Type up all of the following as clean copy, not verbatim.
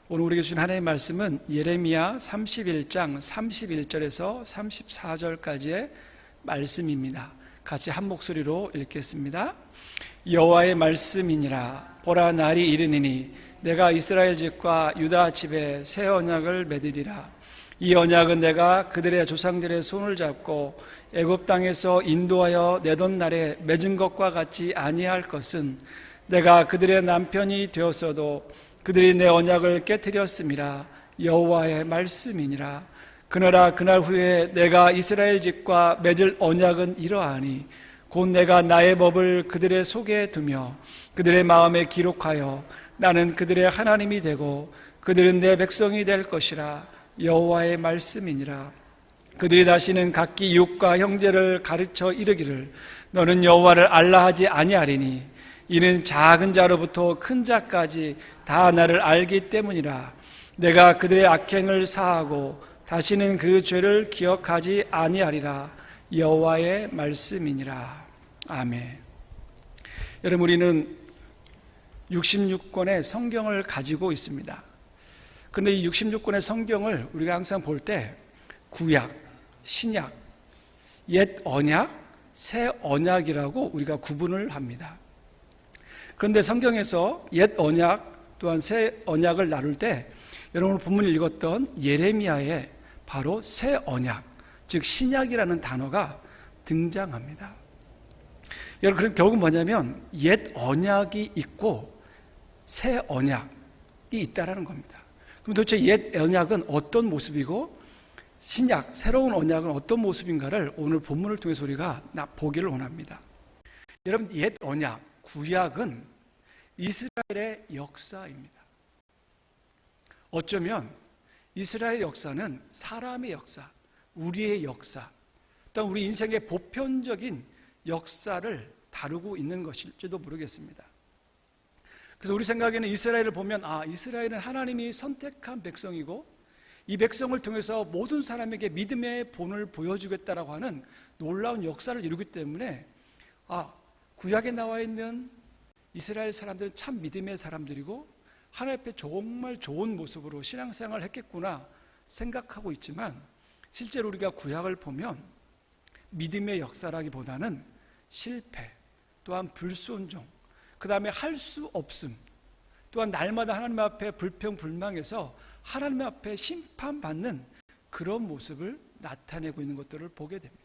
오늘 우리에게 주신 하나님의 말씀은 예레미야 31장 31절에서 34절까지의 말씀입니다. 같이 한 목소리로 읽겠습니다. 여호와의 말씀이니라. 보라, 날이 이르니니 내가 이스라엘 집과 유다 집에 새 언약을 맺으리라. 이 언약은 내가 그들의 조상들의 손을 잡고 애굽 땅에서 인도하여 내던 날에 맺은 것과 같이 아니할 것은, 내가 그들의 남편이 되었어도 그들이 내 언약을 깨뜨렸음이라. 여호와의 말씀이니라. 그러나 그날 후에 내가 이스라엘 집과 맺을 언약은 이러하니, 곧 내가 나의 법을 그들의 속에 두며 그들의 마음에 기록하여 나는 그들의 하나님이 되고 그들은 내 백성이 될 것이라. 여호와의 말씀이니라. 그들이 다시는 각기 이웃과 형제를 가르쳐 이르기를 너는 여호와를 알라 하지 아니하리니, 이는 작은 자로부터 큰 자까지 다 나를 알기 때문이라. 내가 그들의 악행을 사하고 다시는 그 죄를 기억하지 아니하리라. 여호와의 말씀이니라. 아멘. 여러분, 우리는 66권의 성경을 가지고 있습니다. 그런데 이 66권의 성경을 우리가 항상 볼 때 구약, 신약, 옛 언약, 새 언약이라고 우리가 구분을 합니다. 그런데 성경에서 옛 언약 또한 새 언약을 나눌 때 여러분 본문을 읽었던 예레미야에 바로 새 언약, 즉 신약이라는 단어가 등장합니다. 여러분, 그럼 결국은 뭐냐면 옛 언약이 있고 새 언약이 있다라는 겁니다. 그럼 도대체 옛 언약은 어떤 모습이고 신약, 새로운 언약은 어떤 모습인가를 오늘 본문을 통해서 우리가 보기를 원합니다. 여러분, 옛 언약, 구약은 이스라엘의 역사입니다. 어쩌면 이스라엘 역사는 사람의 역사, 우리의 역사, 또한 우리 인생의 보편적인 역사를 다루고 있는 것일지도 모르겠습니다. 그래서 우리 생각에는 이스라엘을 보면 이스라엘은 하나님이 선택한 백성이고 이 백성을 통해서 모든 사람에게 믿음의 본을 보여주겠다라고 하는 놀라운 역사를 이루기 때문에 구약에 나와 있는 이스라엘 사람들은 참 믿음의 사람들이고 하나님 앞에 정말 좋은 모습으로 신앙생활을 했겠구나 생각하고 있지만, 실제로 우리가 구약을 보면 믿음의 역사라기보다는 실패, 또한 불순종, 그 다음에 할 수 없음, 또한 날마다 하나님 앞에 불평불망해서 하나님 앞에 심판받는 그런 모습을 나타내고 있는 것들을 보게 됩니다.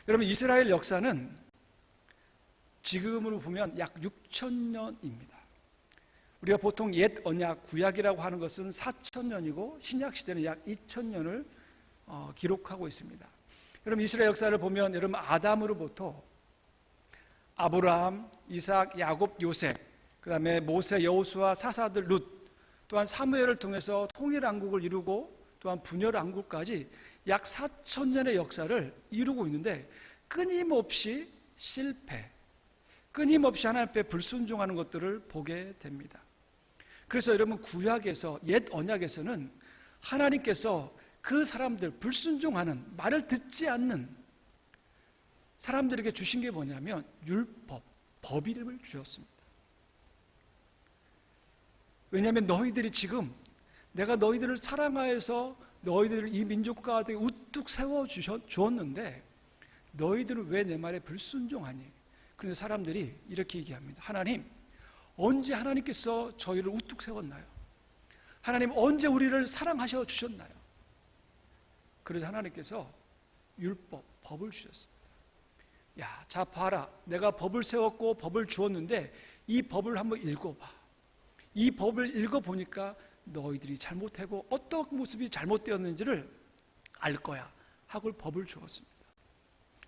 여러분, 이스라엘 역사는 지금으로 보면 약 6,000년입니다. 우리가 보통 옛 언약, 구약이라고 하는 것은 4,000년이고 신약 시대는 약 2,000년을 기록하고 있습니다. 여러분, 이스라엘 역사를 보면 여러분 아담으로부터 아브라함, 이삭, 야곱, 요셉, 그 다음에 모세, 여호수아, 사사들, 룻, 또한 사무엘을 통해서 통일왕국을 이루고 또한 분열왕국까지 약 4,000년의 역사를 이루고 있는데 끊임없이 실패, 끊임없이 하나님 앞에 불순종하는 것들을 보게 됩니다. 그래서 여러분, 구약에서, 옛 언약에서는 하나님께서 그 사람들, 불순종하는, 말을 듣지 않는 사람들에게 주신 게 뭐냐면 율법, 법 이름을 주셨습니다. 왜냐하면 너희들이 지금 내가 너희들을 사랑하여서 너희들을 이 민족 가운데 우뚝 세워주었는데 너희들은 왜 내 말에 불순종하니? 그런데 사람들이 이렇게 얘기합니다. 하나님, 언제 하나님께서 저희를 우뚝 세웠나요? 하나님, 언제 우리를 사랑하셔 주셨나요? 그래서 하나님께서 율법, 법을 주셨습니다. 자 봐라, 내가 법을 세웠고 법을 주었는데 이 법을 한번 읽어봐. 이 법을 읽어보니까 너희들이 잘못하고 어떤 모습이 잘못되었는지를 알 거야 하고 법을 주었습니다.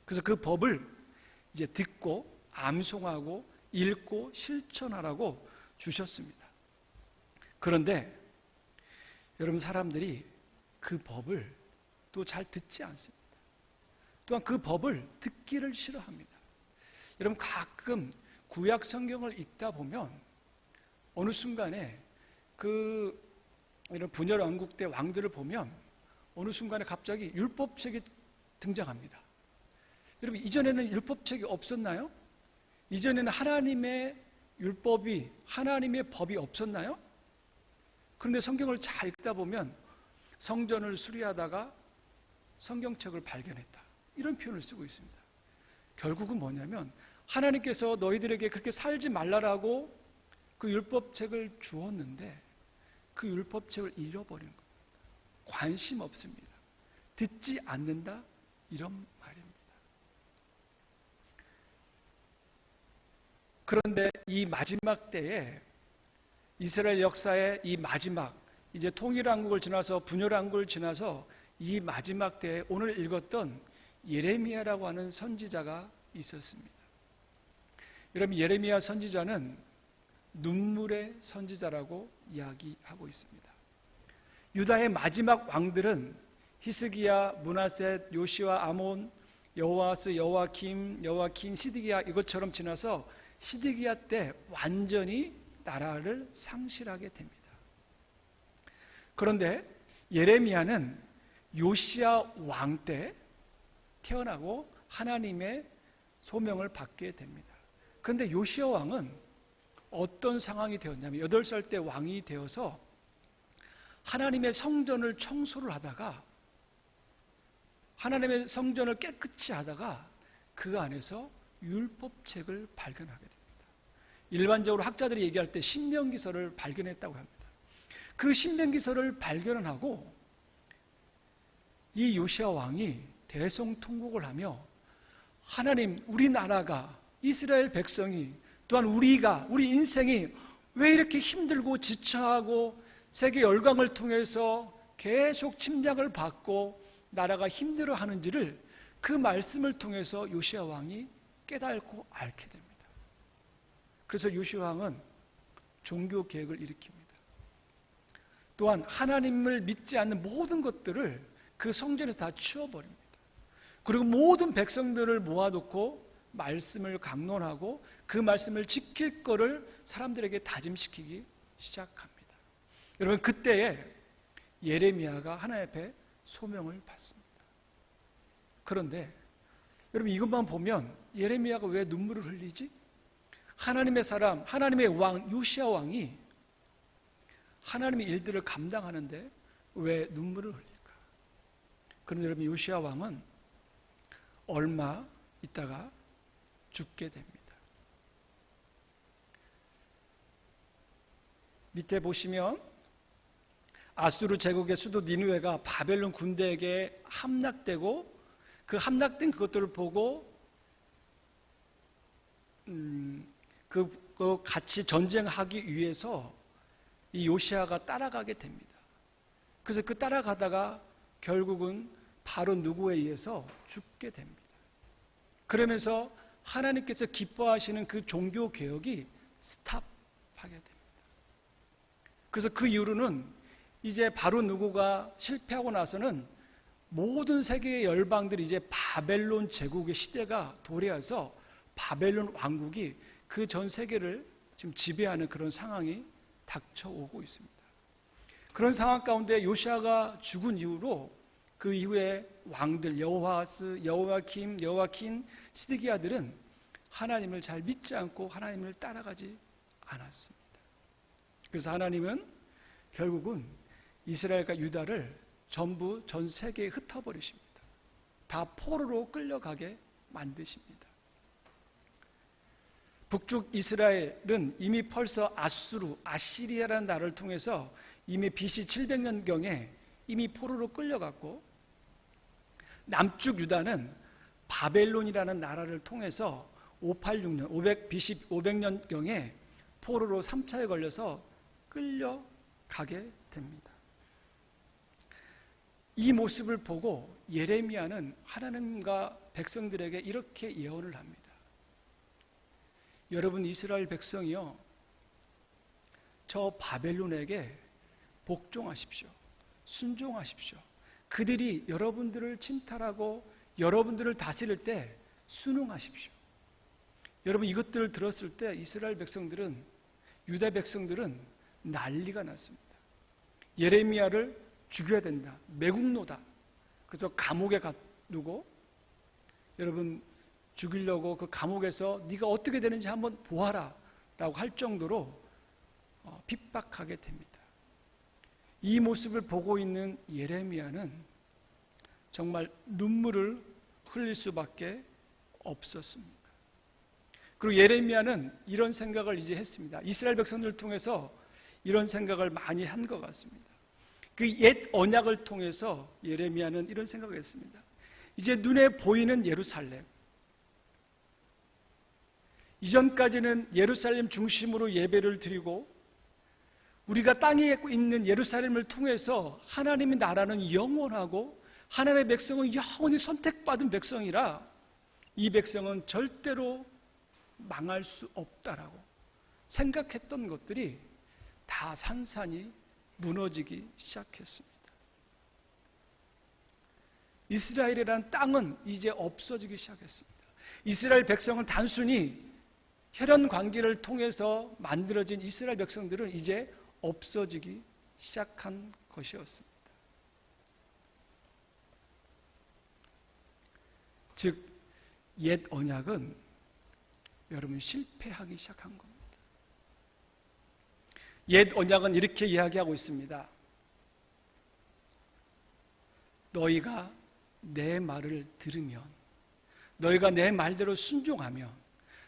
그래서 그 법을 이제 듣고 암송하고 읽고 실천하라고 주셨습니다. 그런데 여러분, 사람들이 그 법을 또 잘 듣지 않습니다. 또한 그 법을 듣기를 싫어합니다. 여러분, 가끔 구약 성경을 읽다 보면 어느 순간에 이런 분열 왕국 때 왕들을 보면 어느 순간에 갑자기 율법책이 등장합니다. 여러분, 이전에는 율법책이 없었나요? 이전에는 하나님의 율법이, 하나님의 법이 없었나요? 그런데 성경을 잘 읽다 보면 성전을 수리하다가 성경책을 발견했다, 이런 표현을 쓰고 있습니다. 결국은 뭐냐면 하나님께서 너희들에게 그렇게 살지 말라라고 그 율법책을 주었는데 그 율법책을 잃어버린 겁니다. 관심 없습니다. 듣지 않는다, 이런 말입니다. 그런데 이 마지막 때에, 이스라엘 역사의 이 마지막, 이제 통일왕국을 지나서 분열왕국을 지나서 이 마지막 때에 오늘 읽었던 예레미야라고 하는 선지자가 있었습니다. 여러분, 예레미야 선지자는 눈물의 선지자라고 이야기하고 있습니다. 유다의 마지막 왕들은 히스기야, 므낫셋, 요시야, 아몬, 여호아스, 여호와킨, 시드기야, 이것처럼 지나서 시드기야 때 완전히 나라를 상실하게 됩니다. 그런데 예레미야는 요시야 왕 때 태어나고 하나님의 소명을 받게 됩니다. 그런데 요시야 왕은 어떤 상황이 되었냐면 8살 때 왕이 되어서 하나님의 성전을 청소를 하다가, 하나님의 성전을 깨끗이 하다가 그 안에서 율법책을 발견하게 됩니다. 일반적으로 학자들이 얘기할 때 신명기서를 발견했다고 합니다. 그 신명기서를 발견하고 이 요시야 왕이 대성통곡을 하며, 하나님, 우리나라가, 이스라엘 백성이, 또한 우리 인생이 왜 이렇게 힘들고 지쳐하고 세계 열강을 통해서 계속 침략을 받고 나라가 힘들어하는지를 그 말씀을 통해서 요시야 왕이 깨닫고 알게 됩니다. 그래서 요시야 왕은 종교 개혁을 일으킵니다. 또한 하나님을 믿지 않는 모든 것들을 그 성전에서 다 치워버립니다. 그리고 모든 백성들을 모아놓고 말씀을 강론하고 그 말씀을 지킬 거를 사람들에게 다짐시키기 시작합니다. 여러분, 그때에 예레미야가 하나님 앞에 소명을 받습니다. 그런데 여러분, 이것만 보면 예레미야가 왜 눈물을 흘리지? 하나님의 사람, 하나님의 왕 요시야 왕이 하나님의 일들을 감당하는데 왜 눈물을 흘릴까? 그런데 여러분, 요시야 왕은 얼마 있다가 죽게 됩니다. 밑에 보시면 아수르 제국의 수도 니느웨가 바벨론 군대에게 함락되고, 그 함락된 그것들을 보고 그 같이 전쟁하기 위해서 이 요시야가 따라가게 됩니다. 그래서 그 따라가다가 결국은 바로 누구에 의해서 죽게 됩니다. 그러면서 하나님께서 기뻐하시는 그 종교 개혁이 스탑하게 됩니다. 그래서 그 이후로는 이제 바로 누구가 실패하고 나서는 모든 세계의 열방들이 이제 바벨론 제국의 시대가 도래해서 바벨론 왕국이 그 전 세계를 지금 지배하는 그런 상황이 닥쳐오고 있습니다. 그런 상황 가운데 요시야가 죽은 이후로 그 이후에 왕들 여호아스, 여호와킨, 시드기야들은 하나님을 잘 믿지 않고 하나님을 따라가지 않았습니다. 그래서 하나님은 결국은 이스라엘과 유다를 전부 전 세계에 흩어버리십니다. 다 포로로 끌려가게 만드십니다. 북쪽 이스라엘은 이미 벌써 아시리아라는 나라를 통해서 이미 BC 700년경에 이미 포로로 끌려갔고, 남쪽 유다는 바벨론이라는 나라를 통해서 586년, BC 500년경에 포로로 3차에 걸려서 끌려가게 됩니다. 이 모습을 보고 예레미야는 하나님과 백성들에게 이렇게 예언을 합니다. 여러분, 이스라엘 백성이요, 저 바벨론에게 복종하십시오. 순종하십시오. 그들이 여러분들을 침탈하고 여러분들을 다스릴 때 순응하십시오. 여러분, 이것들을 들었을 때 이스라엘 백성들은, 유다 백성들은 난리가 났습니다. 예레미야를 죽여야 된다, 매국노다. 그래서 감옥에 가두고, 여러분, 죽이려고 그 감옥에서 네가 어떻게 되는지 한번 보아라 라고 할 정도로 핍박하게 됩니다. 이 모습을 보고 있는 예레미야는 정말 눈물을 흘릴 수밖에 없었습니다. 그리고 예레미야는 이런 생각을 이제 했습니다. 이스라엘 백성들을 통해서 이런 생각을 많이 한 것 같습니다. 그 옛 언약을 통해서 예레미야는 이런 생각을 했습니다. 이제 눈에 보이는 예루살렘, 이전까지는 예루살렘 중심으로 예배를 드리고 우리가 땅에 있는 예루살렘을 통해서 하나님의 나라는 영원하고 하나님의 백성은 영원히 선택받은 백성이라 이 백성은 절대로 망할 수 없다라고 생각했던 것들이 다 산산이 무너지기 시작했습니다. 이스라엘이라는 땅은 이제 없어지기 시작했습니다. 이스라엘 백성은 단순히 혈연 관계를 통해서 만들어진 이스라엘 백성들은 이제 없어지기 시작한 것이었습니다. 즉, 옛 언약은 여러분 실패하기 시작한 겁니다. 옛 언약은 이렇게 이야기하고 있습니다. 너희가 내 말을 들으면, 너희가 내 말대로 순종하면,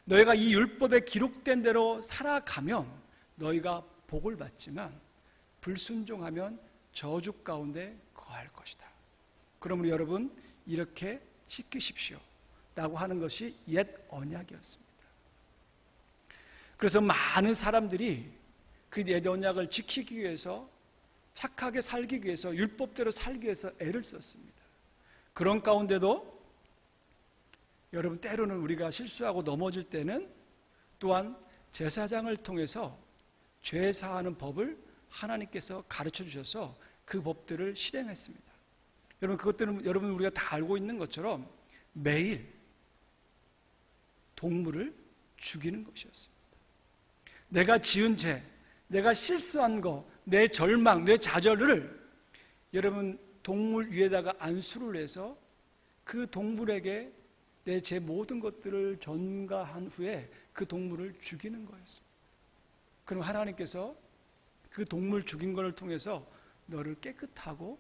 너희가 이 율법에 기록된 대로 살아가면 너희가 복을 받지만 불순종하면 저주 가운데 거할 것이다. 그러므로 여러분 이렇게 지키십시오 라고 하는 것이 옛 언약이었습니다. 그래서 많은 사람들이 그 옛 언약을 지키기 위해서, 착하게 살기 위해서, 율법대로 살기 위해서 애를 썼습니다. 그런 가운데도 여러분 때로는 우리가 실수하고 넘어질 때는 또한 제사장을 통해서 죄 사하는 법을 하나님께서 가르쳐 주셔서 그 법들을 실행했습니다. 여러분 그것들은 여러분 우리가 다 알고 있는 것처럼 매일 동물을 죽이는 것이었습니다. 내가 지은 죄, 내가 실수한 거, 내 절망, 내 좌절을 여러분 동물 위에다가 안수를 해서 그 동물에게 내 제 모든 것들을 전가한 후에 그 동물을 죽이는 거였습니다. 그럼 하나님께서 그 동물 죽인 것을 통해서 너를 깨끗하고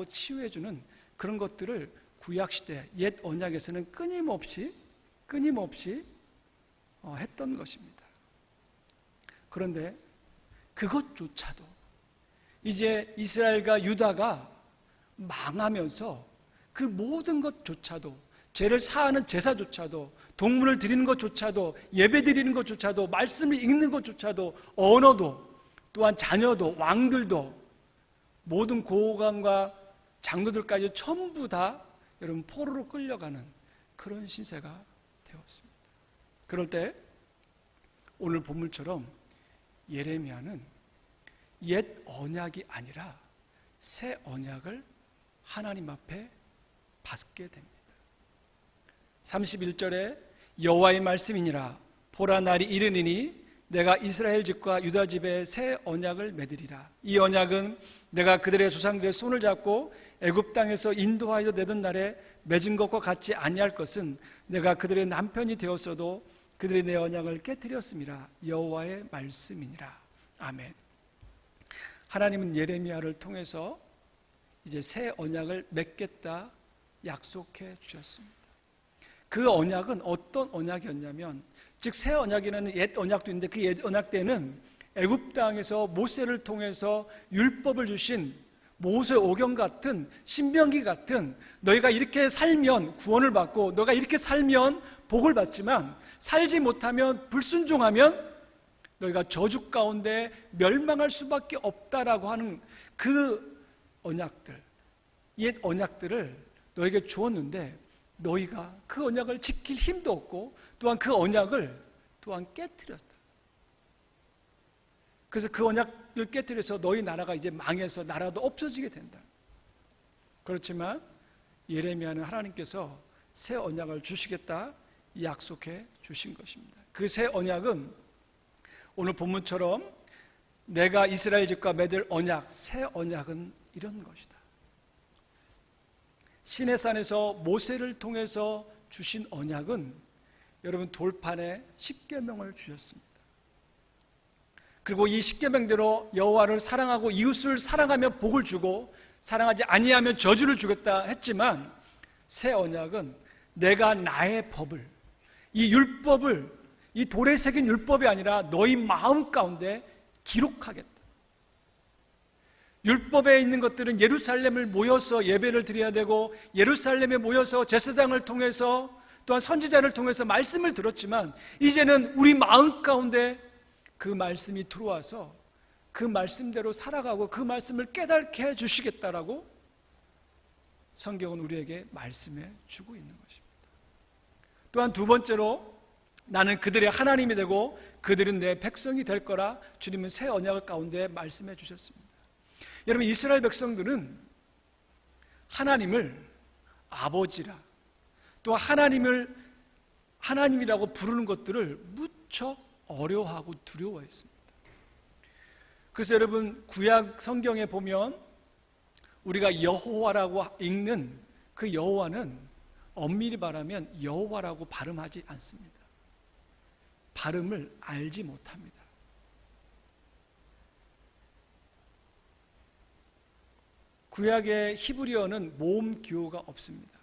치유해주는 그런 것들을 구약시대 옛 언약에서는 끊임없이 했던 것입니다. 그런데 그것조차도 이제 이스라엘과 유다가 망하면서 그 모든 것조차도, 죄를 사하는 제사조차도, 동물을 드리는 것조차도, 예배 드리는 것조차도, 말씀을 읽는 것조차도, 언어도, 또한 자녀도, 왕들도, 모든 고관과 장로들까지 전부 다 여러분 포로로 끌려가는 그런 신세가 되었습니다. 그럴 때 오늘 본문처럼 예레미야는 옛 언약이 아니라 새 언약을 하나님 앞에 받게 됩니다. 31절에 여호와의 말씀이니라. 보라, 날이 이르니니 내가 이스라엘 집과 유다 집에 새 언약을 맺으리라. 이 언약은 내가 그들의 조상들의 손을 잡고 애굽 땅에서 인도하여 내던 날에 맺은 것과 같지 아니할 것은 내가 그들의 남편이 되었어도 그들이 내 언약을 깨뜨렸음이라. 여호와의 말씀이니라. 아멘. 하나님은 예레미야를 통해서 이제 새 언약을 맺겠다 약속해 주셨습니다. 그 언약은 어떤 언약이었냐면, 즉 새 언약에는 옛 언약도 있는데 그 옛 언약 때는 애굽 땅에서 모세를 통해서 율법을 주신 모세 오경 같은, 신명기 같은, 너희가 이렇게 살면 구원을 받고 너희가 이렇게 살면 복을 받지만 살지 못하면, 불순종하면 너희가 저주 가운데 멸망할 수밖에 없다라고 하는 그 언약들, 옛 언약들을 너희에게 주었는데 너희가 그 언약을 지킬 힘도 없고 또한 그 언약을 또한 깨뜨렸다. 그래서 그 언약을 깨뜨려서 너희 나라가 이제 망해서 나라도 없어지게 된다. 그렇지만 예레미야는 하나님께서 새 언약을 주시겠다 약속해 주신 것입니다. 그 새 언약은 오늘 본문처럼 내가 이스라엘 집과 맺을 언약, 새 언약은 이런 것이다. 시내산에서 모세를 통해서 주신 언약은 여러분 돌판에 십계명을 주셨습니다. 그리고 이 십계명대로 여호와를 사랑하고 이웃을 사랑하며 복을 주고 사랑하지 아니하면 저주를 주겠다 했지만, 새 언약은 내가 나의 법을, 이 율법을, 이 돌에 새긴 율법이 아니라 너희 마음 가운데 기록하겠다. 율법에 있는 것들은 예루살렘을 모여서 예배를 드려야 되고, 예루살렘에 모여서 제사장을 통해서 또한 선지자를 통해서 말씀을 들었지만, 이제는 우리 마음 가운데 그 말씀이 들어와서 그 말씀대로 살아가고 그 말씀을 깨닫게 해주시겠다라고 성경은 우리에게 말씀해 주고 있는 것입니다. 또한 두 번째로, 나는 그들의 하나님이 되고 그들은 내 백성이 될 거라 주님은 새 언약 가운데 말씀해 주셨습니다. 여러분, 이스라엘 백성들은 하나님을 아버지라, 또 하나님이라고 부르는 것들을 무척 어려워하고 두려워했습니다. 그래서 여러분, 구약 성경에 보면 우리가 여호와라고 읽는 그 여호와는 엄밀히 말하면 여호와라고 발음하지 않습니다. 발음을 알지 못합니다. 구약의 히브리어는 모음 기호가 없습니다.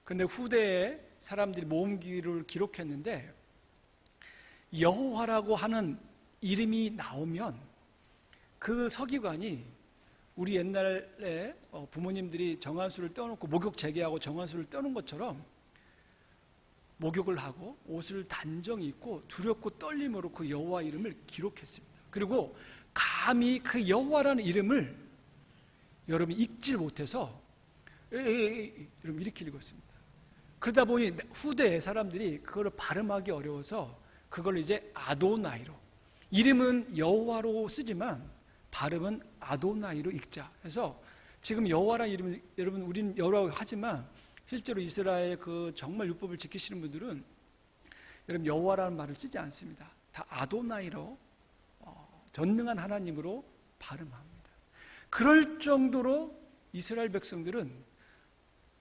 그런데 후대에 사람들이 모음 기호를 기록했는데, 여호와라고 하는 이름이 나오면 그 서기관이, 우리 옛날에 부모님들이 정한수를 떼어놓고 목욕 재개하고 정한수를 떼어놓은 것처럼 목욕을 하고 옷을 단정히 입고 두렵고 떨림으로 그 여호와 이름을 기록했습니다. 그리고 감히 그 여호와라는 이름을 여러분이 읽질 못해서 이러면 이렇게 읽었습니다. 그러다 보니 후대의 사람들이 그걸 발음하기 어려워서 그걸 이제 아도나이로, 이름은 여호와로 쓰지만 발음은 아도나이로 읽자 해서, 지금 여호와라는 이름을 여러분 우리는 여호와라고 하지만 실제로 이스라엘 그 정말 율법을 지키시는 분들은 여러분 여호와라는 말을 쓰지 않습니다. 다 아도나이로, 전능한 하나님으로 발음합니다. 그럴 정도로 이스라엘 백성들은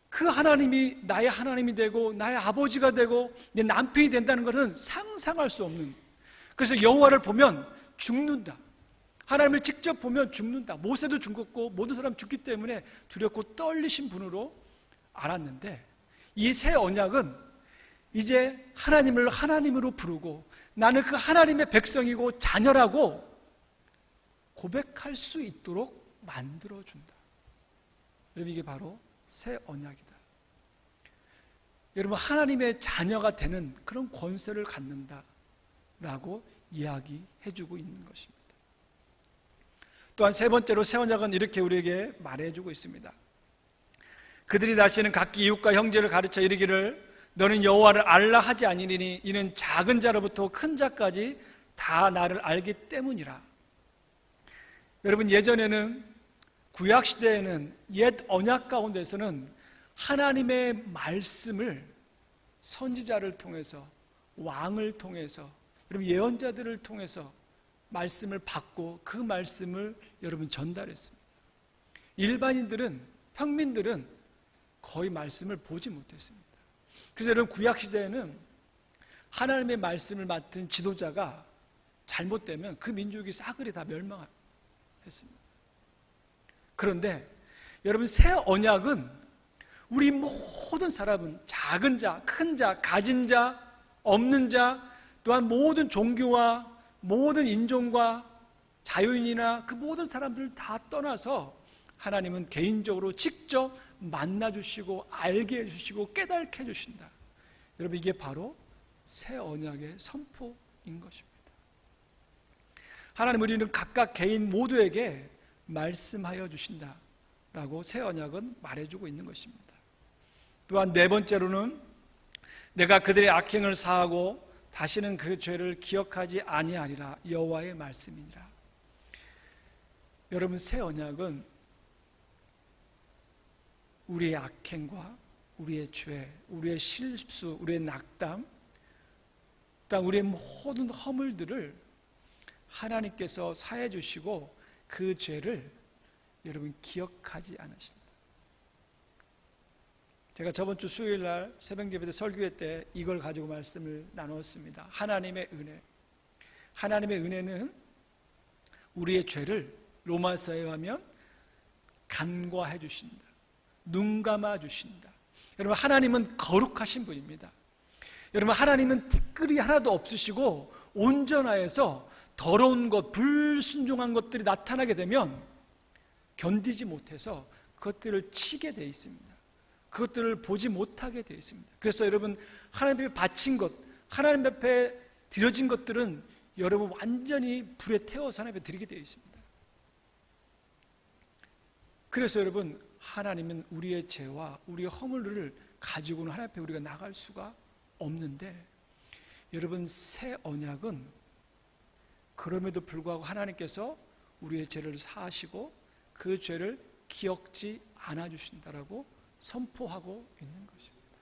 그 하나님이 나의 하나님이 되고 나의 아버지가 되고 내 남편이 된다는 것은 상상할 수 없는, 그래서 여호와를 보면 죽는다, 하나님을 직접 보면 죽는다, 모세도 죽었고 모든 사람 죽기 때문에 두렵고 떨리신 분으로 알았는데, 이 새 언약은 이제 하나님을 하나님으로 부르고 나는 그 하나님의 백성이고 자녀라고 고백할 수 있도록 만들어준다. 여러분, 이게 바로 새 언약이다. 여러분, 하나님의 자녀가 되는 그런 권세를 갖는다라고 이야기해주고 있는 것입니다. 또한 세 번째로 새 언약은 이렇게 우리에게 말해주고 있습니다. 그들이 다시는 각기 이웃과 형제를 가르쳐 이르기를 너는 여호와를 알라 하지 아니니 이는 작은 자로부터 큰 자까지 다 나를 알기 때문이라. 여러분, 예전에는 구약 시대에는 옛 언약 가운데서는 하나님의 말씀을 선지자를 통해서, 왕을 통해서, 여러분 예언자들을 통해서 말씀을 받고 그 말씀을 여러분 전달했습니다. 일반인들은, 평민들은 거의 말씀을 보지 못했습니다. 그래서 여러분 구약 시대에는 하나님의 말씀을 맡은 지도자가 잘못되면 그 민족이 싸그리 다 멸망했습니다. 그런데 여러분, 새 언약은 우리 모든 사람은 작은 자, 큰 자, 가진 자, 없는 자, 또한 모든 종교와 모든 인종과 자유인이나 그 모든 사람들을 다 떠나서 하나님은 개인적으로 직접 만나주시고 알게 해주시고 깨닫게 해주신다. 여러분, 이게 바로 새 언약의 선포인 것입니다. 하나님, 우리는 각각 개인 모두에게 말씀하여 주신다라고 새 언약은 말해주고 있는 것입니다. 또한 네 번째로는 내가 그들의 악행을 사하고 다시는 그 죄를 기억하지 아니하리라 여호와의 말씀이니라. 여러분, 새 언약은 우리의 악행과 우리의 죄, 우리의 실수, 우리의 낙담, 또한 우리의 모든 허물들을 하나님께서 사해 주시고 그 죄를 여러분 기억하지 않으신다. 제가 저번 주 수요일 날 새벽예배 설교회 때 이걸 가지고 말씀을 나누었습니다. 하나님의 은혜. 하나님의 은혜는 우리의 죄를 로마서에 하면 간과해 주신다. 눈 감아 주신다. 여러분, 하나님은 거룩하신 분입니다. 여러분, 하나님은 티끌이 하나도 없으시고 온전하여서 더러운 것, 불순종한 것들이 나타나게 되면 견디지 못해서 그것들을 치게 되어 있습니다. 그것들을 보지 못하게 되어 있습니다. 그래서 여러분, 하나님 앞에 바친 것, 하나님 앞에 드려진 것들은 여러분 완전히 불에 태워서 하나님 앞에 드리게 되어 있습니다. 그래서 여러분, 하나님은 우리의 죄와 우리의 허물을 가지고는 하나님 앞에 우리가 나갈 수가 없는데, 여러분, 새 언약은 그럼에도 불구하고 하나님께서 우리의 죄를 사하시고 그 죄를 기억지 않아 주신다라고 선포하고 있는 것입니다.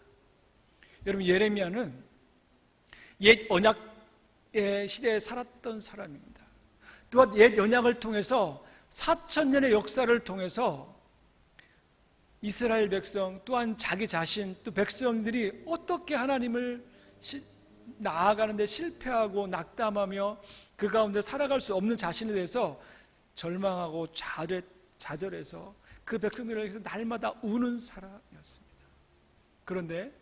여러분, 예레미야는 옛 언약의 시대에 살았던 사람입니다. 또한 옛 언약을 통해서 4,000년의 역사를 통해서 이스라엘 백성 또한 자기 자신 또 백성들이 어떻게 하나님을 나아가는데 실패하고 낙담하며 그 가운데 살아갈 수 없는 자신에 대해서 절망하고 좌절해서 그 백성들을 위해서 날마다 우는 사람이었습니다. 그런데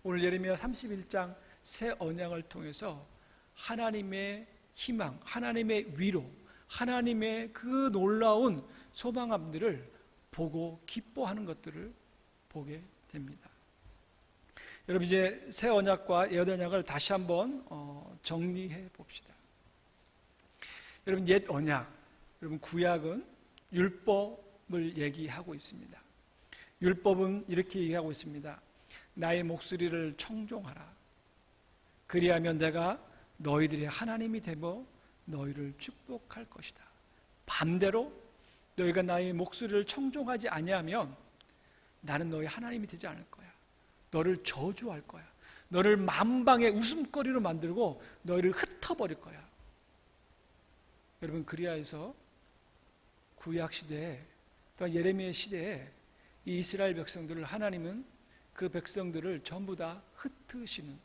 오늘 예레미야 31장 새 언약을 통해서 하나님의 희망, 하나님의 위로, 하나님의 그 놀라운 소망함들을 보고 기뻐하는 것들을 보게 됩니다. 여러분, 이제 새 언약과 옛 언약을 다시 한번 정리해 봅시다. 여러분, 옛 언약, 여러분, 구약은 율법을 얘기하고 있습니다. 율법은 이렇게 얘기하고 있습니다. 나의 목소리를 청종하라. 그리하면 내가 너희들의 하나님이 되며 너희를 축복할 것이다. 반대로 너희가 나의 목소리를 청종하지 아니하면 나는 너희 하나님이 되지 않을 거야. 너를 저주할 거야. 너를 만방의 웃음거리로 만들고 너희를 흩어버릴 거야. 여러분, 그리하여서 구약 시대에 또 예레미야 시대에 이 이스라엘 백성들을 하나님은 그 백성들을 전부 다 흩으시는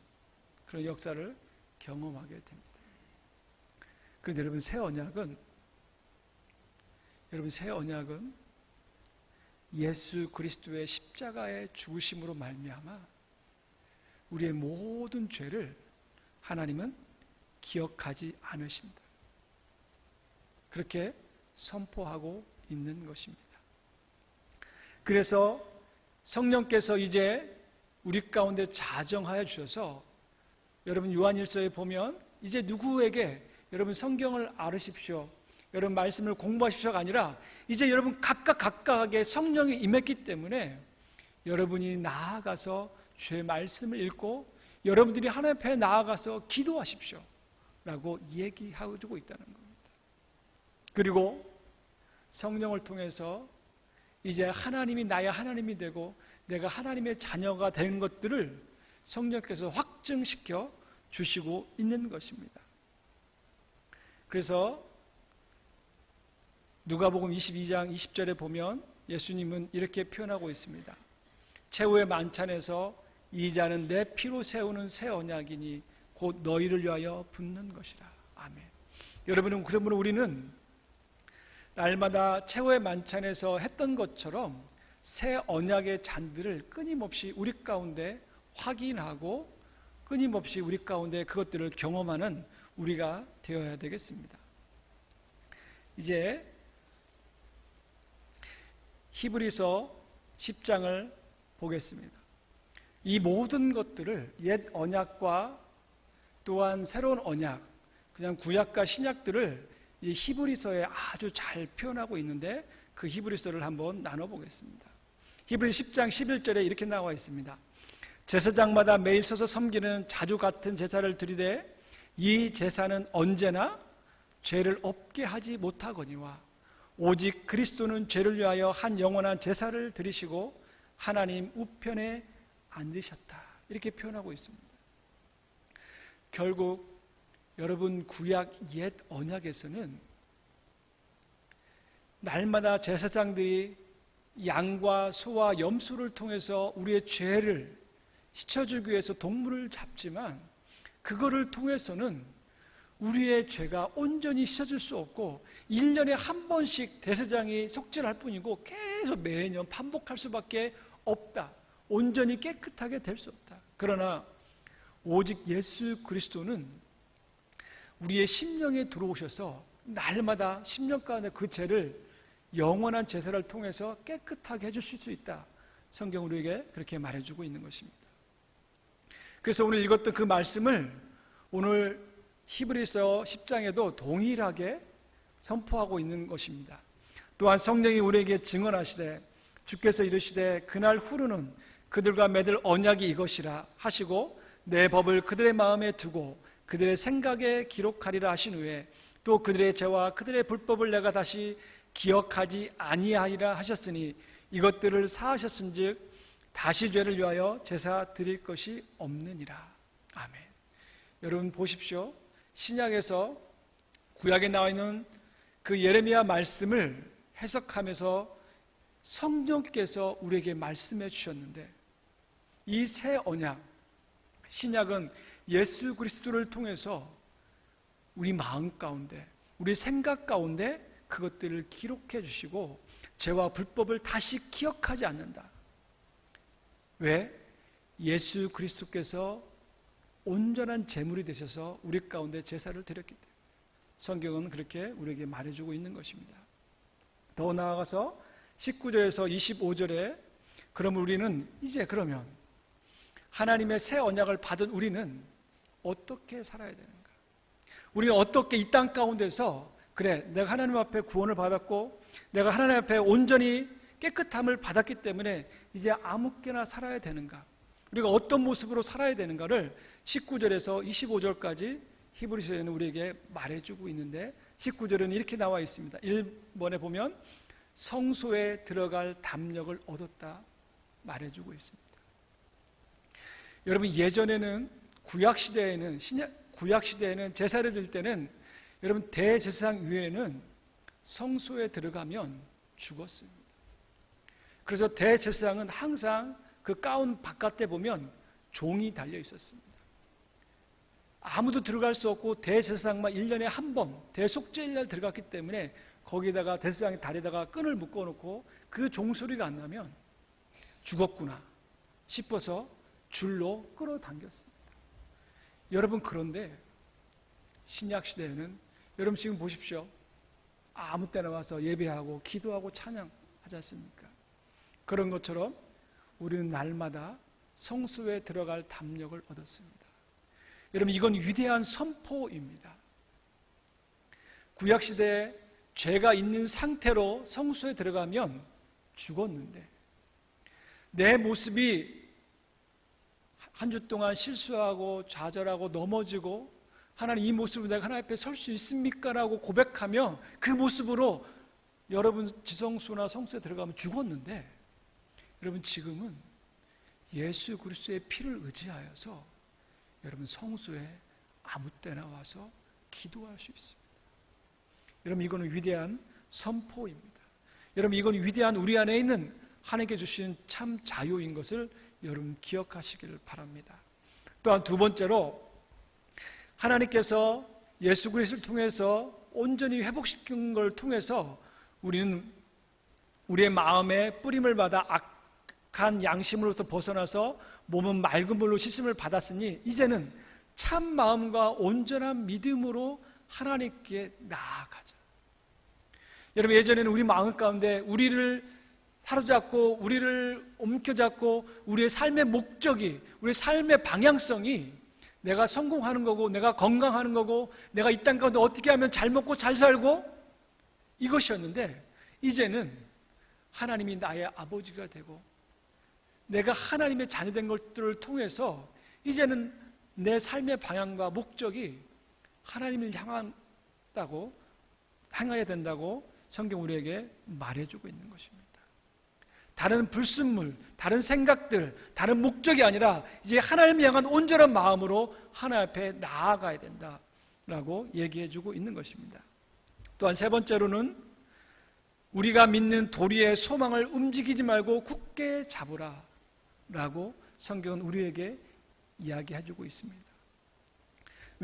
그런 역사를 경험하게 됩니다. 그런데 여러분, 새 언약은 예수 그리스도의 십자가의 죽으심으로 말미암아 우리의 모든 죄를 하나님은 기억하지 않으신다. 그렇게 선포하고 있는 것입니다. 그래서 성령께서 이제 우리 가운데 자정하여 주셔서 여러분, 요한일서에 보면 이제 누구에게 여러분 성경을 알으십시오, 여러분 말씀을 공부하십시오가 아니라 이제 여러분 각각의 성령이 임했기 때문에 여러분이 나아가서 주의 말씀을 읽고 여러분들이 하나님 앞에 나아가서 기도하십시오 라고 얘기하고 있다는 겁니다. 그리고 성령을 통해서 이제 하나님이 나의 하나님이 되고 내가 하나님의 자녀가 된 것들을 성령께서 확증시켜 주시고 있는 것입니다. 그래서 누가복음 22장 20절에 보면 예수님은 이렇게 표현하고 있습니다. 최후의 만찬에서 이 잔은 내 피로 세우는 새 언약이니 곧 너희를 위하여 붓는 것이라. 아멘. 여러분은, 그러므로 우리는 날마다 최후의 만찬에서 했던 것처럼 새 언약의 잔들을 끊임없이 우리 가운데 확인하고 끊임없이 우리 가운데 그것들을 경험하는 우리가 되어야 되겠습니다. 이제 히브리서 10장을 보겠습니다. 이 모든 것들을 옛 언약과 또한 새로운 언약, 그냥 구약과 신약들을 이 히브리서에 아주 잘 표현하고 있는데 그 히브리서를 한번 나눠보겠습니다. 히브리 10장 11절에 이렇게 나와 있습니다. 제사장마다 매일 서서 섬기는 자주 같은 제사를 드리되 이 제사는 언제나 죄를 없게 하지 못하거니와 오직 그리스도는 죄를 위하여 한 영원한 제사를 드리시고 하나님 우편에 앉으셨다. 이렇게 표현하고 있습니다. 결국 여러분, 구약 옛 언약에서는 날마다 제사장들이 양과 소와 염소를 통해서 우리의 죄를 씻어주기 위해서 동물을 잡지만 그거를 통해서는 우리의 죄가 온전히 씻어질 수 없고 1년에 한 번씩 대제사장이 속죄할 뿐이고 계속 매년 반복할 수밖에 없다. 온전히 깨끗하게 될 수 없다. 그러나 오직 예수 그리스도는 우리의 심령에 들어오셔서 날마다 심령 가운데 그 죄를 영원한 제사를 통해서 깨끗하게 해주실 수 있다. 성경 우리에게 그렇게 말해주고 있는 것입니다. 그래서 오늘 읽었던 그 말씀을 오늘 히브리서 10장에도 동일하게 선포하고 있는 것입니다. 또한 성령이 우리에게 증언하시되 주께서 이르시되 그날 후로는 그들과 맺을 언약이 이것이라 하시고 내 법을 그들의 마음에 두고 그들의 생각에 기록하리라 하신 후에 또 그들의 죄와 그들의 불법을 내가 다시 기억하지 아니하리라 하셨으니 이것들을 사하셨은즉 다시 죄를 위하여 제사 드릴 것이 없느니라. 아멘. 여러분 보십시오. 신약에서 구약에 나와 있는 그 예레미야 말씀을 해석하면서 성령께서 우리에게 말씀해 주셨는데 이 새 언약, 신약은 예수 그리스도를 통해서 우리 마음 가운데, 우리 생각 가운데 그것들을 기록해 주시고 죄와 불법을 다시 기억하지 않는다. 왜? 예수 그리스도께서 온전한 제물이 되셔서 우리 가운데 제사를 드렸기 때문에 성경은 그렇게 우리에게 말해주고 있는 것입니다. 더 나아가서 19절에서 25절에 그러면 우리는 이제 그러면 하나님의 새 언약을 받은 우리는 어떻게 살아야 되는가? 우리는 어떻게 이 땅 가운데서 그래 내가 하나님 앞에 구원을 받았고 내가 하나님 앞에 온전히 깨끗함을 받았기 때문에 이제 아무렇게나 살아야 되는가? 우리가 어떤 모습으로 살아야 되는가를 19절에서 25절까지 히브리서에는 우리에게 말해주고 있는데 19절은 이렇게 나와 있습니다. 1번에 보면 성소에 들어갈 담력을 얻었다 말해주고 있습니다. 여러분 예전에는 구약시대에는 제사를 드릴 때는 여러분 대제사장 위에는 성소에 들어가면 죽었습니다. 그래서 대제사장은 항상 그 가운 바깥에 보면 종이 달려 있었습니다. 아무도 들어갈 수 없고 대제사장만 1년에 한 번 대속죄일 들어갔기 때문에 거기다가 대제사장의 다리에다가 끈을 묶어놓고 그 종소리가 안 나면 죽었구나 싶어서 줄로 끌어당겼습니다. 여러분 그런데 신약시대에는 여러분 지금 보십시오. 아무 때나 와서 예배하고 기도하고 찬양하지 않습니까? 그런 것처럼 우리는 날마다 성소에 들어갈 담력을 얻었습니다. 여러분 이건 위대한 선포입니다. 구약시대에 죄가 있는 상태로 성소에 들어가면 죽었는데 내 모습이 한 주 동안 실수하고 좌절하고 넘어지고 하나님 이 모습으로 내가 하나님 앞에 설 수 있습니까? 라고 고백하며 그 모습으로 여러분 지성소나 성소에 들어가면 죽었는데 여러분 지금은 예수 그리스도의 피를 의지하여서 여러분 성소에 아무 때나 와서 기도할 수 있습니다. 여러분 이거는 위대한 선포입니다. 여러분 이건 위대한 우리 안에 있는 하나님께 주신 참 자유인 것을 여러분 기억하시기를 바랍니다. 또한 두 번째로 하나님께서 예수 그리스도를 통해서 온전히 회복시킨 걸 통해서 우리는 우리의 마음에 뿌림을 받아 악한 양심으로부터 벗어나서 몸은 맑은 물로 씻음을 받았으니 이제는 참 마음과 온전한 믿음으로 하나님께 나아가자. 여러분 예전에는 우리 마음 가운데 우리를 사로잡고 우리를 옮겨잡고 우리의 삶의 목적이 우리의 삶의 방향성이 내가 성공하는 거고 내가 건강하는 거고 내가 이 땅 가운데 어떻게 하면 잘 먹고 잘 살고 이것이었는데 이제는 하나님이 나의 아버지가 되고 내가 하나님의 자녀된 것들을 통해서 이제는 내 삶의 방향과 목적이 하나님을 향해야 된다고 성경 우리에게 말해주고 있는 것입니다. 다른 불순물, 다른 생각들, 다른 목적이 아니라 이제 하나님을 향한 온전한 마음으로 하나님 앞에 나아가야 된다라고 얘기해주고 있는 것입니다. 또한 세 번째로는 우리가 믿는 도리의 소망을 움직이지 말고 굳게 잡으라 라고 성경은 우리에게 이야기해주고 있습니다.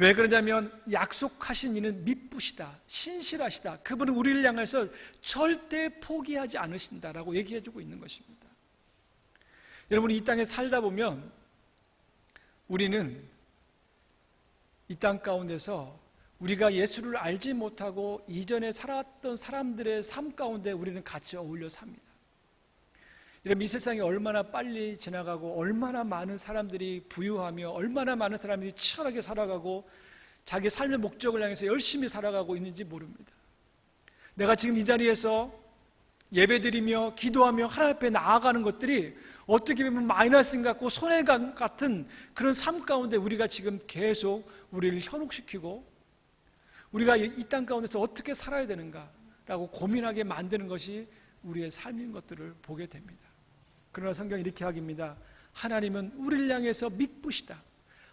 왜 그러냐면 약속하신 이는 미쁘시다, 신실하시다. 그분은 우리를 향해서 절대 포기하지 않으신다라고 얘기해주고 있는 것입니다. 여러분, 이 땅에 살다 보면 우리는 이 땅 가운데서 우리가 예수를 알지 못하고 이전에 살았던 사람들의 삶 가운데 우리는 같이 어울려 삽니다. 여러분, 이 세상이 얼마나 빨리 지나가고 얼마나 많은 사람들이 부유하며 얼마나 많은 사람들이 치열하게 살아가고 자기 삶의 목적을 향해서 열심히 살아가고 있는지 모릅니다. 내가 지금 이 자리에서 예배드리며 기도하며 하나님 앞에 나아가는 것들이 어떻게 보면 마이너스인 것 같고 손해감 같은 그런 삶 가운데 우리가 지금 계속 우리를 현혹시키고 우리가 이 땅 가운데서 어떻게 살아야 되는가라고 고민하게 만드는 것이 우리의 삶인 것들을 보게 됩니다. 그러나 성경이 이렇게 하깁니다. 하나님은 우리를 향해서 미쁘시다.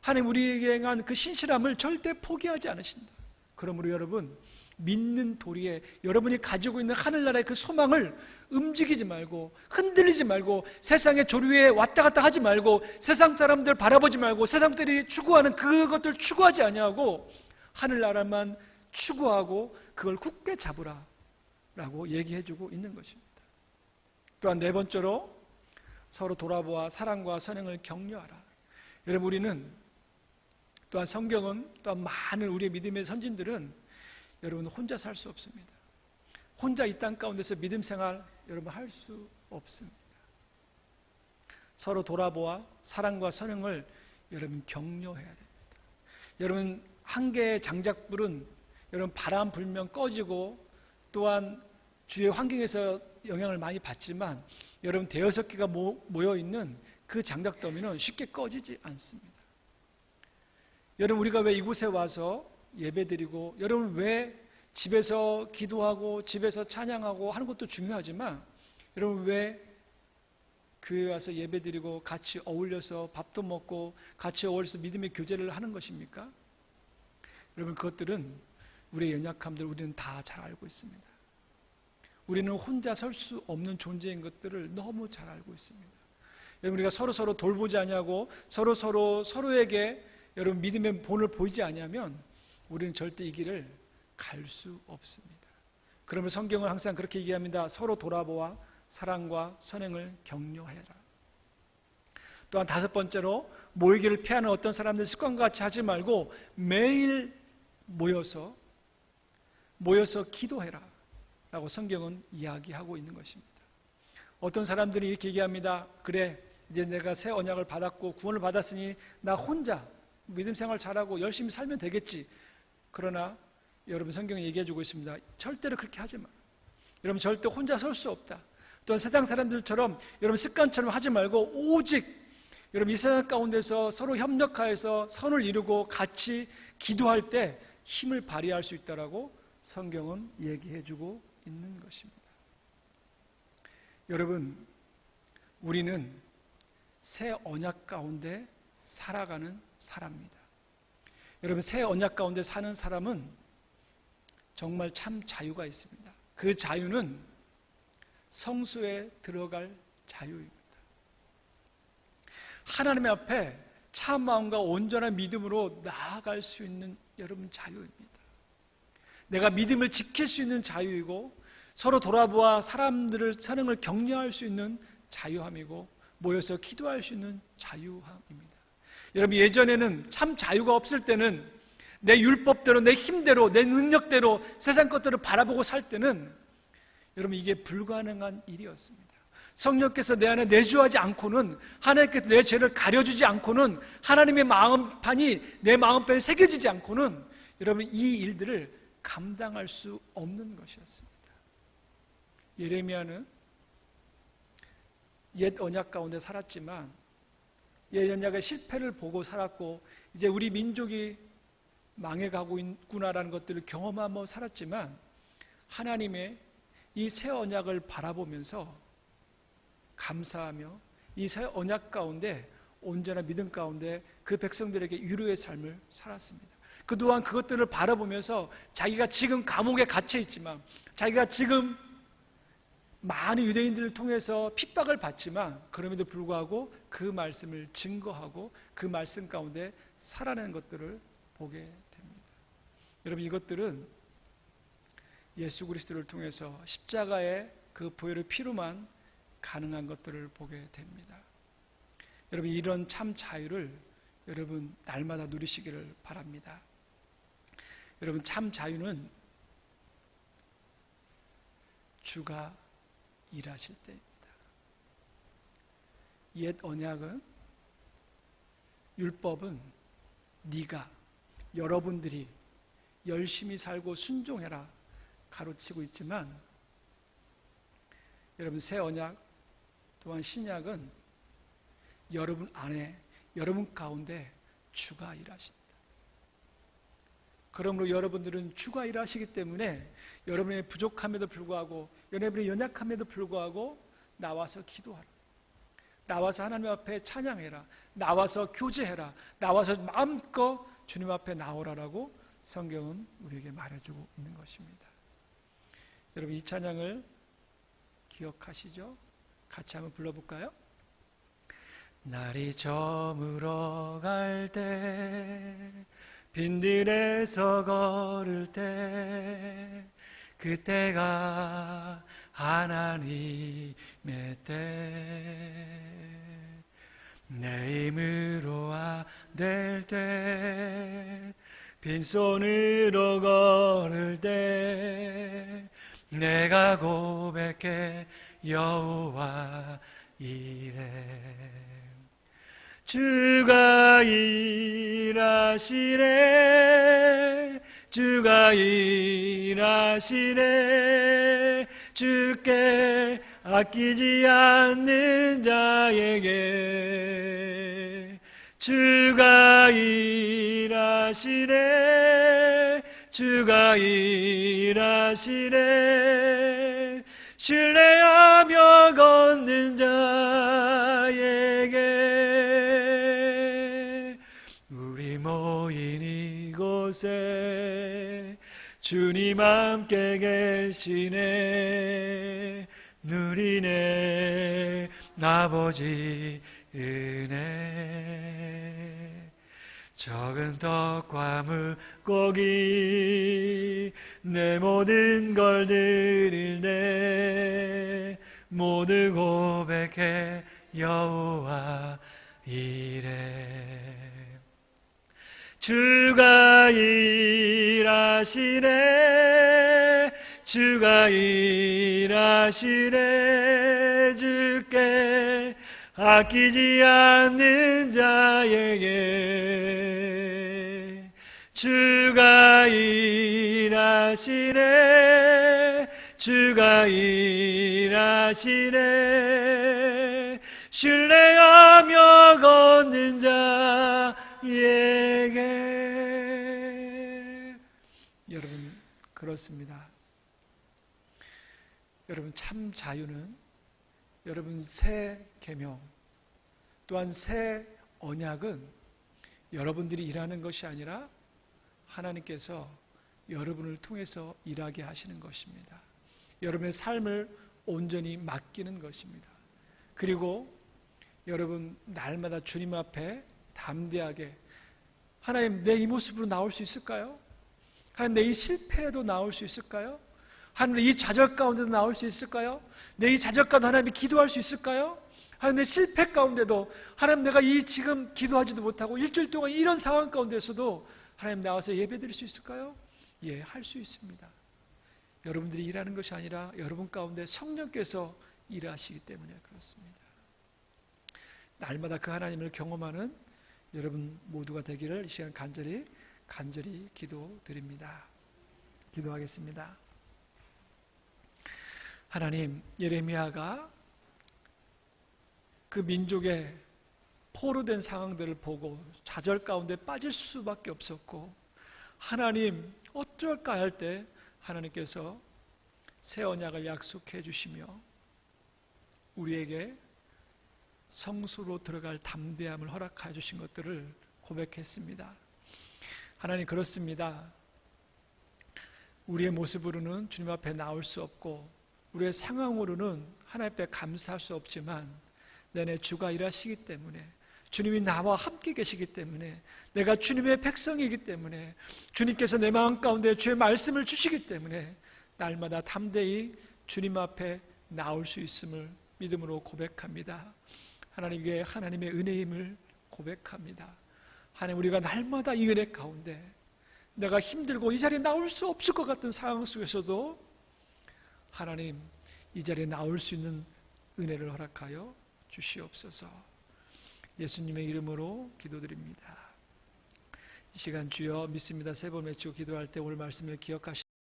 하나님 우리에게 행한 그 신실함을 절대 포기하지 않으신다. 그러므로 여러분, 믿는 도리에 여러분이 가지고 있는 하늘나라의 그 소망을 움직이지 말고 흔들리지 말고 세상의 조류에 왔다 갔다 하지 말고 세상 사람들 바라보지 말고 세상들이 추구하는 그것들 추구하지 아니하고 하늘나라만 추구하고 그걸 굳게 잡으라 라고 얘기해주고 있는 것입니다. 또한 네 번째로 서로 돌아보아 사랑과 선행을 격려하라. 여러분, 우리는 또한 성경은 또한 많은 우리의 믿음의 선진들은 여러분 혼자 살 수 없습니다. 혼자 이 땅 가운데서 믿음 생활 여러분 할 수 없습니다. 서로 돌아보아 사랑과 선행을 여러분 격려해야 됩니다. 여러분, 한 개의 장작불은 여러분 바람 불면 꺼지고 또한 주위의 환경에서 영향을 많이 받지만 여러분 대여섯 개가 모여있는 그 장작더미는 쉽게 꺼지지 않습니다. 여러분, 우리가 왜 이곳에 와서 예배드리고 여러분 왜 집에서 기도하고 집에서 찬양하고 하는 것도 중요하지만 여러분 왜 교회 와서 예배드리고 같이 어울려서 밥도 먹고 같이 어울려서 믿음의 교제를 하는 것입니까? 여러분, 그것들은 우리의 연약함들 우리는 다 잘 알고 있습니다. 우리는 혼자 설 수 없는 존재인 것들을 너무 잘 알고 있습니다. 여러분, 우리가 서로 돌보지 아니하고 서로에게 여러분 믿음의 본을 보이지 아니하면 우리는 절대 이 길을 갈 수 없습니다. 그러면 성경은 항상 그렇게 얘기합니다. 서로 돌아보아 사랑과 선행을 격려해라. 또한 다섯 번째로 모이기를 피하는 어떤 사람들 습관과 같이 하지 말고 매일 모여서 기도해라 라고 성경은 이야기하고 있는 것입니다. 어떤 사람들이 이렇게 얘기합니다. 그래, 이제 내가 새 언약을 받았고 구원을 받았으니 나 혼자 믿음 생활 잘하고 열심히 살면 되겠지. 그러나 여러분, 성경이 얘기해주고 있습니다. 절대로 그렇게 하지 마. 여러분, 절대 혼자 설 수 없다. 또한 세상 사람들처럼 여러분 습관처럼 하지 말고 오직 여러분 이 세상 가운데서 서로 협력하여서 선을 이루고 같이 기도할 때 힘을 발휘할 수 있다라고 성경은 얘기해주고 있는 것입니다. 여러분, 우리는 새 언약 가운데 살아가는 사람입니다. 여러분, 새 언약 가운데 사는 사람은 정말 참 자유가 있습니다. 그 자유는 성소에 들어갈 자유입니다. 하나님 앞에 참 마음과 온전한 믿음으로 나아갈 수 있는 여러분 자유입니다. 내가 믿음을 지킬 수 있는 자유이고 서로 돌아보아 사람들을 선행을 격려할 수 있는 자유함이고 모여서 기도할 수 있는 자유함입니다. 여러분, 예전에는 참 자유가 없을 때는 내 율법대로 내 힘대로 내 능력대로 세상 것들을 바라보고 살 때는 여러분 이게 불가능한 일이었습니다. 성령께서 내 안에 내주하지 않고는 하나님께서 내 죄를 가려주지 않고는 하나님의 마음판이 내 마음판에 새겨지지 않고는 여러분 이 일들을 감당할 수 없는 것이었습니다. 예레미야는 옛 언약 가운데 살았지만 옛 언약의 실패를 보고 살았고 이제 우리 민족이 망해가고 있구나라는 것들을 경험하며 살았지만 하나님의 이 새 언약을 바라보면서 감사하며 이 새 언약 가운데 온전한 믿음 가운데 그 백성들에게 위로의 삶을 살았습니다. 그동안 그것들을 바라보면서 자기가 지금 감옥에 갇혀 있지만 자기가 지금 많은 유대인들을 통해서 핍박을 받지만 그럼에도 불구하고 그 말씀을 증거하고 그 말씀 가운데 살아내는 것들을 보게 됩니다. 여러분, 이것들은 예수 그리스도를 통해서 십자가의 그 보혈의 피로만 가능한 것들을 보게 됩니다. 여러분, 이런 참 자유를 여러분 날마다 누리시기를 바랍니다. 여러분, 참 자유는 주가 일하실 때입니다. 옛 언약은, 율법은 네가, 여러분들이 열심히 살고 순종해라 가르치고 있지만, 여러분 새 언약 또한 신약은 여러분 안에, 여러분 가운데 주가 일하신다. 그러므로 여러분들은 주가 일하시기 때문에 여러분의 부족함에도 불구하고, 여러분의 연약함에도 불구하고 나와서 기도하라, 나와서 하나님 앞에 찬양해라, 나와서 교제해라, 나와서 마음껏 주님 앞에 나오라라고 성경은 우리에게 말해주고 있는 것입니다. 여러분, 이 찬양을 기억하시죠? 같이 한번 불러볼까요? 날이 저물어 갈 때, 빈들에서 걸을 때, 그때가 하나님의 때, 내 힘으로 안 될 때, 빈손으로 걸을 때, 내가 고백해 여호와 이래. 주가 일하시네, 주가 일하시네, 주께 아끼지 않는 자에게. 주가 일하시네, 주가 일하시네, 신뢰하며 걷는 자에게. 우리 모인 이곳에 주님 함께 계시네, 누리네 아버지 은혜. 적은 떡과 물고기 내 모든 걸 드릴 때, 모두 고백해 여호와 이래. 주가 일하시네, 주가 일하시네, 주께 아끼지 않는 자에게. 주가 일하시네, 주가 일하시네, 신뢰하며 걷는 자에게. 여러분, 그렇습니다. 여러분, 참 자유는 여러분 새 계명 또한 새 언약은 여러분들이 일하는 것이 아니라 하나님께서 여러분을 통해서 일하게 하시는 것입니다. 여러분의 삶을 온전히 맡기는 것입니다. 그리고 여러분 날마다 주님 앞에 담대하게, 하나님 내 이 모습으로 나올 수 있을까요? 하나님 내 이 실패에도 나올 수 있을까요? 하나님 이 좌절 가운데도 나올 수 있을까요? 내 이 좌절 가운데 하나님이 기도할 수 있을까요? 하나님 내 실패 가운데도, 하나님 내가 이 지금 기도하지도 못하고 일주일 동안 이런 상황 가운데서도 하나님 나와서 예배 드릴 수 있을까요? 예, 할 수 있습니다. 여러분들이 일하는 것이 아니라 여러분 가운데 성령께서 일하시기 때문에 그렇습니다. 날마다 그 하나님을 경험하는 여러분 모두가 되기를 이 시간 간절히 기도드립니다. 기도하겠습니다. 하나님, 예레미야가 그 민족의 포로된 상황들을 보고 좌절 가운데 빠질 수밖에 없었고, 하나님 어떨까 할 때 하나님께서 새 언약을 약속해 주시며 우리에게 성소로 들어갈 담대함을 허락해 주신 것들을 고백했습니다. 하나님, 그렇습니다. 우리의 모습으로는 주님 앞에 나올 수 없고 우리의 상황으로는 하나님 앞에 감사할 수 없지만, 내내 주가 일하시기 때문에, 주님이 나와 함께 계시기 때문에, 내가 주님의 백성이기 때문에, 주님께서 내 마음 가운데 주의 말씀을 주시기 때문에 날마다 담대히 주님 앞에 나올 수 있음을 믿음으로 고백합니다. 하나님께 하나님의 은혜임을 고백합니다. 하나님, 우리가 날마다 이 은혜 가운데 내가 힘들고 이 자리에 나올 수 없을 것 같은 상황 속에서도 하나님, 이 자리에 나올 수 있는 은혜를 허락하여 주시옵소서. 예수님의 이름으로 기도드립니다. 이 시간 주여 믿습니다. 세 번 외치고 기도할 때 오늘 말씀을 기억하시옵소서.